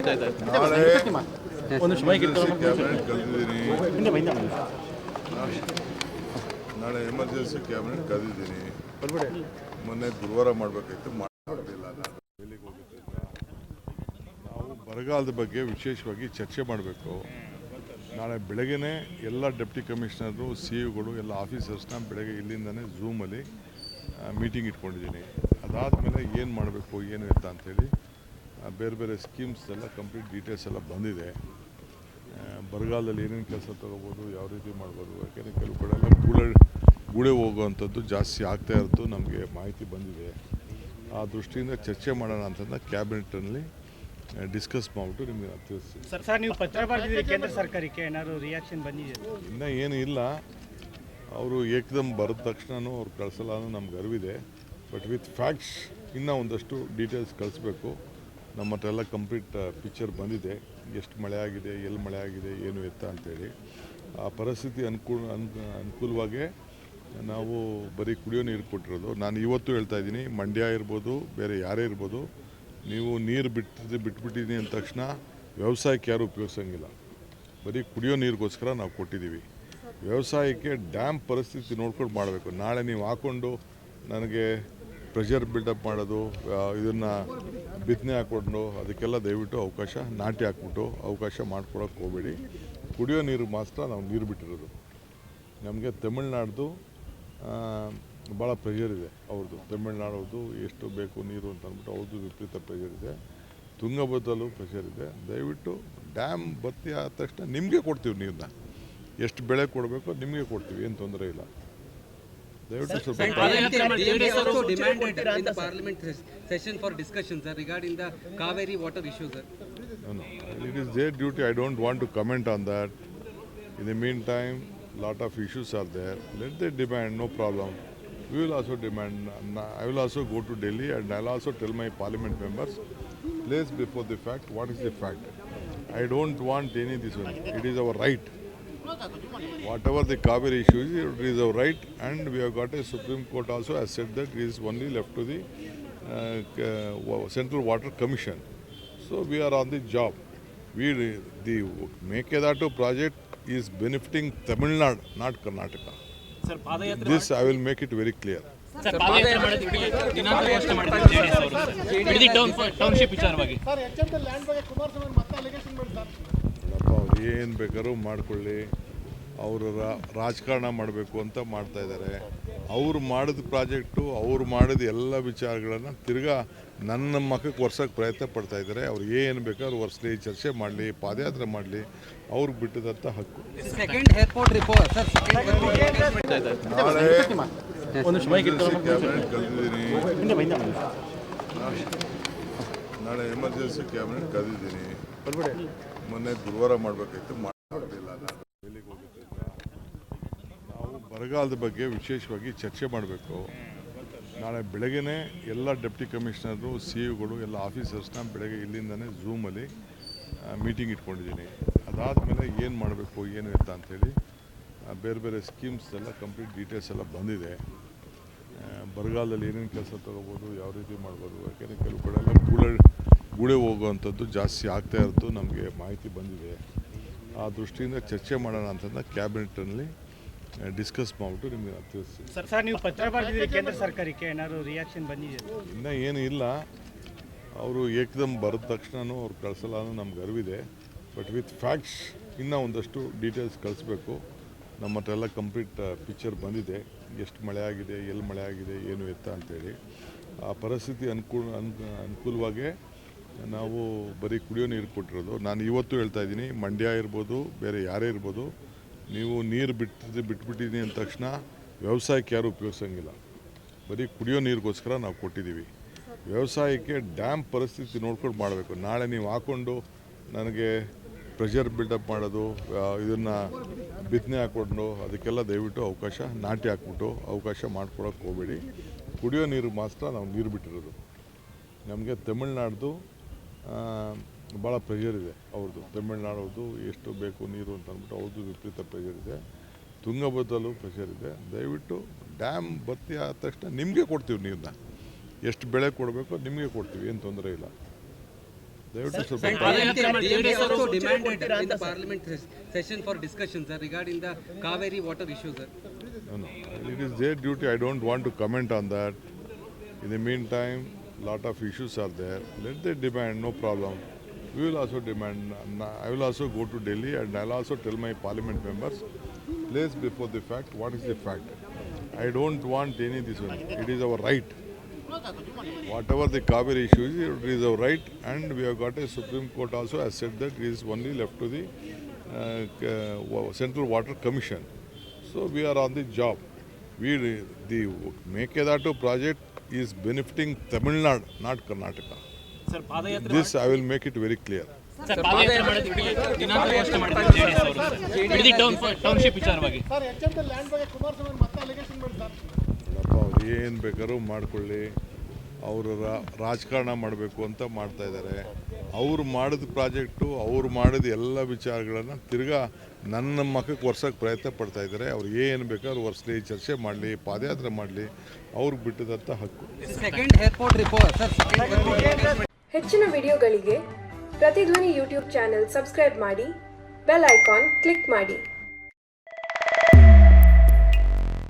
ನಾಳೆ ಕ್ಯಾಬಿನೆಟ್ ಕರೆದಿದ್ದೀನಿ. ನಾಳೆ emergency cabinet ಕರೆದಿದ್ದೀನಿ. ಮೊನ್ನೆ ಗುರುವಾರ ಮಾಡಬೇಕಾಯ್ತು, ಮಾಡಲಿಲ್ಲ. ಎಲ್ಲಿಗೆ ಹೋಗುತ್ತಿಲ್ಲ. ನಾವು ಬರಗಾಲದ ಬಗ್ಗೆ ವಿಶೇಷವಾಗಿ ಚರ್ಚೆ ಮಾಡಬೇಕು. ನಾಳೆ ಬೆಳಗ್ಗೆನೇ ಎಲ್ಲ ಡೆಪ್ಟಿ ಕಮಿಷನರು, CEOಗಳು, ಎಲ್ಲ ಆಫೀಸರ್ಸ್ನ ಬೆಳಗ್ಗೆ ಇಲ್ಲಿಂದನೇ ಝೂಮಲ್ಲಿ ಮೀಟಿಂಗ್ ಇಟ್ಕೊಂಡಿದ್ದೀನಿ. ಅದಾದಮೇಲೆ ಏನು ಮಾಡಬೇಕು ಏನು ಎತ್ತ ಅಂಥೇಳಿ ಬೇರೆ ಬೇರೆ ಸ್ಕೀಮ್ಸ್ ಎಲ್ಲ ಕಂಪ್ಲೀಟ್ ಡೀಟೇಲ್ಸ್ ಎಲ್ಲ ಬಂದಿದೆ. ಬರಗಾಲದಲ್ಲಿ ಏನೇನು ಕೆಲಸ ತೊಗೋಬೋದು, ಯಾವ ರೀತಿ ಮಾಡ್ಬೋದು, ಯಾಕೆಂದರೆ ಕೆಲವು ಕಡೆ ಎಲ್ಲ ಗೂಳೆ ಹೋಗುವಂಥದ್ದು ಜಾಸ್ತಿ ಆಗ್ತಾ ಇರೋದು ನಮಗೆ ಮಾಹಿತಿ ಬಂದಿದೆ. ಆ ದೃಷ್ಟಿಯಿಂದ ಚರ್ಚೆ ಮಾಡೋಣ ಅಂತಂದ ಕ್ಯಾಬಿನೆಟ್ನಲ್ಲಿ ಡಿಸ್ಕಸ್ ಮಾಡಿಬಿಟ್ಟು ನಿಮಗೆ ತಿಳಿಸ್ತೀವಿ. ಸರ್, ನೀವು ಪತ್ರ ಬರೆದಿದ್ದೀರಿ ಕೇಂದ್ರ ಸರ್ಕಾರಕ್ಕೆ, ಏನಾದ್ರು ರಿಯಾಕ್ಷನ್ ಬಂದಿದೆ? ಇನ್ನೂ ಏನು ಇಲ್ಲ. ಅವರು ಏಕದಮ್ ಬರೆದ ತಕ್ಷಣವೂ ಅವ್ರು ಕಳಿಸಲ್ಲ ಅನ್ನೋ ನಮ್ಗೆ ಅರಿವಿದೆ. ಬಟ್ ವಿತ್ ಫ್ಯಾಕ್ಟ್ಸ್ ಇನ್ನೂ ಒಂದಷ್ಟು ಡೀಟೇಲ್ಸ್ ಕಳಿಸ್ಬೇಕು. ನಮ್ಮ ಹತ್ರ ಎಲ್ಲ ಕಂಪ್ಲೀಟ್ ಪಿಕ್ಚರ್ ಬಂದಿದೆ, ಎಷ್ಟು ಮಳೆ ಆಗಿದೆ, ಎಲ್ಲಿ ಮಳೆ ಆಗಿದೆ, ಏನು ಎತ್ತ ಅಂತೇಳಿ. ಆ ಪರಿಸ್ಥಿತಿ ಅನುಕೂಲವಾಗೇ ನಾವು ಬರೀ ಕುಡಿಯೋ ನೀರು ಕೊಟ್ಟಿರೋದು. ನಾನು ಇವತ್ತು ಹೇಳ್ತಾ ಇದ್ದೀನಿ, ಮಂಡ್ಯ ಇರ್ಬೋದು, ಬೇರೆ ಯಾರೇ ಇರ್ಬೋದು, ನೀವು ನೀರು ಬಿಟ್ಬಿಟ್ಟಿದ್ದೀನಿ ಅಂದ ತಕ್ಷಣ ವ್ಯವಸಾಯಕ್ಕೆ ಯಾರೂ ಉಪಯೋಗಿಸೋಂಗಿಲ್ಲ. ಬರೀ ಕುಡಿಯೋ ನೀರಿಗೋಸ್ಕರ ನಾವು ಕೊಟ್ಟಿದ್ದೀವಿ. ವ್ಯವಸಾಯಕ್ಕೆ ಡ್ಯಾಮ್ ಪರಿಸ್ಥಿತಿ ನೋಡ್ಕೊಂಡು ಮಾಡಬೇಕು. ನಾಳೆ ನೀವು ಹಾಕ್ಕೊಂಡು ನನಗೆ ಪ್ರೆಷರ್ ಬಿಲ್ಡಪ್ ಮಾಡೋದು, ಇದನ್ನು ಬಿತ್ತನೆ ಹಾಕ್ಕೊಂಡು ಅದಕ್ಕೆಲ್ಲ ದಯವಿಟ್ಟು ಅವಕಾಶ, ನಾಟಿ ಹಾಕ್ಬಿಟ್ಟು ಅವಕಾಶ ಮಾಡ್ಕೊಳಕ್ಕೆ ಹೋಗಬೇಡಿ. ಕುಡಿಯೋ ನೀರು ಮಾತ್ರ ನಾವು ನೀರು ಬಿಟ್ಟಿರೋದು. ನಮಗೆ ತಮಿಳ್ನಾಡ್ದು ಭಾಳ ಪ್ರೆಷರ್ ಇದೆ. ಅವ್ರದ್ದು ತಮಿಳ್ನಾಡೋದು ಎಷ್ಟು ಬೇಕು ನೀರು ಅಂತ ಅಂದ್ಬಿಟ್ಟು ಅವ್ರದ್ದು ವಿಪರೀತ ಪ್ರೆಷರ್ ಇದೆ. ತುಂಗಭದ್ರಲ್ಲೂ ಪ್ರೆಷರ್ ಇದೆ. ದಯವಿಟ್ಟು ಡ್ಯಾಮ್ ಭರ್ತಿ ಆದ ತಕ್ಷಣ ನಿಮಗೆ ಕೊಡ್ತೀವಿ ನೀರನ್ನ. ಎಷ್ಟು ಬೆಳೆ ಕೊಡಬೇಕು ನಿಮಗೆ ಕೊಡ್ತೀವಿ, ಏನು ತೊಂದರೆ ಇಲ್ಲ. ದಯವಿಟ್ಟು ಸ್ವಲ್ಪ it is their duty. I don't want to comment on that. In the meantime, lot of issues are there. Let them demand, no problem. We will also demand. I will also go to Delhi and I will also tell my parliament members, place before the fact, what is the fact. I don't want any this one. It is our right. Whatever the Kaveri issue is, it is our right, and we have got a Supreme Court also has said that it is only left to the Central Water Commission. So we are on the job. The Mekedatu project is benefiting Tamil Nadu, not Karnataka. This I will make it very clear. ಏನು ಬೇಕಾದ್ರೂ ಮಾಡಿಕೊಳ್ಳಿ. ಅವರು ರಾಜಕಾರಣ ಮಾಡಬೇಕು ಅಂತ ಮಾಡ್ತಾ ಇದ್ದಾರೆ. ಅವರು ಮಾಡಿದ ಪ್ರಾಜೆಕ್ಟು, ಅವರು ಮಾಡಿದ ಎಲ್ಲ ವಿಚಾರಗಳನ್ನು ತಿರ್ಗಾ ನನ್ನ ಮಕ್ಕಕ್ಕೆ ವರ್ಷಕ್ಕೆ ಪ್ರಯತ್ನ ಪಡ್ತಾ ಇದ್ದಾರೆ. ಅವ್ರು ಏನು ಬೇಕಾದ್ರೂ ವರ್ಷಲಿ ಚರ್ಚೆ ಮಾಡಲಿ, ಪಾದಯಾತ್ರೆ ಮಾಡಲಿ, ಅವ್ರಿಗೆ ಬಿಟ್ಟದಂಥ ಹಕ್ಕು. ನಾಳೆ ಕ್ಯಾಬಿನೆಟ್ ಕರೆದಿದ್ದೀನಿ. ನಾಳೆ ಎಮರ್ಜೆನ್ಸಿ ಕ್ಯಾಬಿನೆಟ್ ಕರೆದಿದ್ದೀನಿ. ಮೊನ್ನೆ ಗುರುವಾರ ಮಾಡಬೇಕಾಯ್ತು, ಮಾಡಲಿಲ್ಲ. ಎಲ್ಲಿಗೆ ಹೋಗುತ್ತಿಲ್ಲ. ನಾವು ಬರಗಾಲದ ಬಗ್ಗೆ ವಿಶೇಷವಾಗಿ ಚರ್ಚೆ ಮಾಡಬೇಕು. ನಾಳೆ ಬೆಳಗ್ಗೆನೇ ಎಲ್ಲ ಡೆಪ್ಟಿ ಕಮಿಷನರು, CEOಗಳು, ಎಲ್ಲ ಆಫೀಸರ್ಸ್ನ ಬೆಳಗ್ಗೆ ಇಲ್ಲಿಂದನೇ ಝೂಮಲ್ಲಿ ಮೀಟಿಂಗ್ ಇಟ್ಕೊಂಡಿದ್ದೀನಿ. ಅದಾದಮೇಲೆ ಏನು ಮಾಡಬೇಕು ಏನು ಎತ್ತ ಅಂಥೇಳಿ ಬೇರೆ ಬೇರೆ ಸ್ಕೀಮ್ಸ್ ಎಲ್ಲ ಕಂಪ್ಲೀಟ್ ಡೀಟೇಲ್ಸ್ ಎಲ್ಲ ಬಂದಿದೆ. ಬರಗಾಲದಲ್ಲಿ ಏನೇನು ಕೆಲಸ ತೊಗೋಬೋದು, ಯಾವ ರೀತಿ ಮಾಡ್ಬೋದು, ಯಾಕೆಂದರೆ ಕೆಲವು ಕಡೆ ಎಲ್ಲ ಗೂಳೆ ಹೋಗುವಂಥದ್ದು ಜಾಸ್ತಿ ಆಗ್ತಾ ಇರೋದು ನಮಗೆ ಮಾಹಿತಿ ಬಂದಿದೆ. ಆ ದೃಷ್ಟಿಯಿಂದ ಚರ್ಚೆ ಮಾಡೋಣ ಅಂತಂದ ಕ್ಯಾಬಿನೆಟ್ನಲ್ಲಿ ಡಿಸ್ಕಸ್ ಮಾಡಿಬಿಟ್ಟು ನಿಮಗೆ ತಿಳಿಸ್ತೀವಿ. ಸರ್, ನೀವು ಪತ್ರ ಬರೆದಿದ್ದೀರಿ ಕೇಂದ್ರ ಸರ್ಕಾರಕ್ಕೆ, ಏನಾದ್ರು ರಿಯಾಕ್ಷನ್ ಬಂದಿದೆ? ಇನ್ನೂ ಏನು ಇಲ್ಲ. ಅವರು ಏಕದಮ್ ಬರೆದ ತಕ್ಷಣವೂ ಅವ್ರು ಕಳಿಸಲ್ಲ ಅನ್ನೋ ನಮ್ಗೆ ಅರಿವಿದೆ. ಬಟ್ ವಿತ್ ಫ್ಯಾಕ್ಟ್ಸ್ ಇನ್ನೂ ಒಂದಷ್ಟು ಡೀಟೇಲ್ಸ್ ಕಳಿಸ್ಬೇಕು. ನಮ್ಮ ಹತ್ರ ಎಲ್ಲ ಕಂಪ್ಲೀಟ್ ಪಿಕ್ಚರ್ ಬಂದಿದೆ, ಎಷ್ಟು ಮಳೆ ಆಗಿದೆ, ಎಲ್ಲಿ ಮಳೆ ಆಗಿದೆ, ಏನು ಎತ್ತ ಅಂತೇಳಿ. ಆ ಪರಿಸ್ಥಿತಿ ಅನುಕೂಲವಾಗೇ ನಾವು ಬರೀ ಕುಡಿಯೋ ನೀರು ಕೊಟ್ಟಿರೋದು. ನಾನು ಇವತ್ತು ಹೇಳ್ತಾ ಇದ್ದೀನಿ, ಮಂಡ್ಯ ಇರ್ಬೋದು, ಬೇರೆ ಯಾರೇ ಇರ್ಬೋದು, ನೀವು ನೀರು ಬಿಟ್ಬಿಟ್ಟಿದ್ದೀನಿ ಅಂದ ತಕ್ಷಣ ವ್ಯವಸಾಯಕ್ಕೆ ಯಾರೂ ಉಪಯೋಗಿಸೋಂಗಿಲ್ಲ. ಬರೀ ಕುಡಿಯೋ ನೀರಿಗೋಸ್ಕರ ನಾವು ಕೊಟ್ಟಿದ್ದೀವಿ. ವ್ಯವಸಾಯಕ್ಕೆ ಡ್ಯಾಮ್ ಪರಿಸ್ಥಿತಿ ನೋಡ್ಕೊಂಡು ಮಾಡಬೇಕು. ನಾಳೆ ನೀವು ಹಾಕ್ಕೊಂಡು ನನಗೆ ಪ್ರೆಷರ್ ಬಿಲ್ಡಪ್ ಮಾಡೋದು, ಇದನ್ನು ಬಿತ್ತನೆ ಹಾಕ್ಕೊಂಡು ಅದಕ್ಕೆಲ್ಲ ದಯವಿಟ್ಟು ಅವಕಾಶ, ನಾಟಿ ಹಾಕ್ಬಿಟ್ಟು ಅವಕಾಶ ಮಾಡ್ಕೊಳಕ್ಕೆ ಹೋಗಬೇಡಿ. ಕುಡಿಯೋ ನೀರು ಮಾತ್ರ ನಾವು ನೀರು ಬಿಟ್ಟಿರೋದು. ನಮಗೆ ತಮಿಳ್ನಾಡ್ದು ಭಾಳ ಪ್ರೆಷರ್ ಇದೆ. ಅವ್ರದ್ದು ತಮಿಳ್ನಾಡೋದು ಎಷ್ಟು ಬೇಕು ನೀರು ಅಂತ ಅಂದ್ಬಿಟ್ಟು ಅವ್ರದ್ದು ವಿಪರೀತ ಪ್ರೆಷರ್ ಇದೆ. ತುಂಗಭದ್ರಲ್ಲೂ ಪ್ರೆಷರ್ ಇದೆ. ದಯವಿಟ್ಟು ಡ್ಯಾಮ್ ಭರ್ತಿ ಆದ ತಕ್ಷಣ ನಿಮಗೆ ಕೊಡ್ತೀವಿ ನೀರನ್ನ. ಎಷ್ಟು ಬೆಳೆ ಕೊಡಬೇಕು ನಿಮಗೆ ಕೊಡ್ತೀವಿ, ಏನು ತೊಂದರೆ ಇಲ್ಲ. ದಯವಿಟ್ಟು ಸ್ವಲ್ಪ JDS also demanded in the parliament session for discussion, sir, regarding the Kaveri water issue, sir. No, it is their duty. I don't want to comment on that. In the meantime, lot of issues are there. Let them demand, no problem. We will also demand. I will also go to Delhi and I'll also tell my parliament members, place before the fact, what is the fact. I don't want any this one. It is our right. Whatever the Kaveri issue is, it is our right, and we have got a Supreme Court also has said that it is only left to the Central Water Commission. So we are on the job. The Mekedatu project is benefiting Tamil Nadu, not Karnataka. Sir ಪಾದಯಾತ್ರೆ This I will make it very clear. Sir ಪಾದಯಾತ್ರೆ ಮಾಡೋದಕ್ಕೆ ದಿನಾಂಕ ಘೋಷಣೆ ಮಾಡಿದ್ದಾರೆ JDS ಅವರು sir ಇಡೀ township ವಿಚಾರವಾಗಿ ನೋಡಪ್ಪ ಅವ್ರು ಏನು ಬೇಕಾದ್ರೂ ಮಾಡ್ಕೊಳ್ಳಿ, ಅವರು ರಾಜಕಾರಣ ಮಾಡಬೇಕು ಅಂತ ಮಾಡ್ತಾ ಇದ್ದಾರೆ. ಅವ್ರು ಮಾಡಿದ ಪ್ರಾಜೆಕ್ಟು, ಅವ್ರು ಮಾಡಿದ ಎಲ್ಲ ವಿಚಾರಗಳನ್ನು ತಿರ್ಗಾ ನನ್ನ ಮಕ್ಕಕ್ಕೆ ಒರ್ಸೋಕ್ಕೆ ಪ್ರಯತ್ನ ಪಡ್ತಾ ಇದ್ದಾರೆ. ಅವ್ರು ಏನು ಬೇಕಾದ್ರೂ ಒರೆಸಲಿ, ಚರ್ಚೆ ಮಾಡಲಿ, ಪಾದಯಾತ್ರೆ ಮಾಡಲಿ, ಅವ್ರಿಗೆ ಬಿಟ್ಟಿದಂಥ ಹಕ್ಕು. Second airport report, sir. ಹೆಚ್ಚಿನ ವಿಡಿಯೋಗಳಿಗೆ ಪ್ರತಿಧ್ವನಿ ಯೂಟ್ಯೂಬ್ ಚಾನೆಲ್ ಸಬ್ಸ್ಕ್ರೈಬ್ ಮಾಡಿ, ಬೆಲ್ ಐಕಾನ್ ಕ್ಲಿಕ್ ಮಾಡಿ.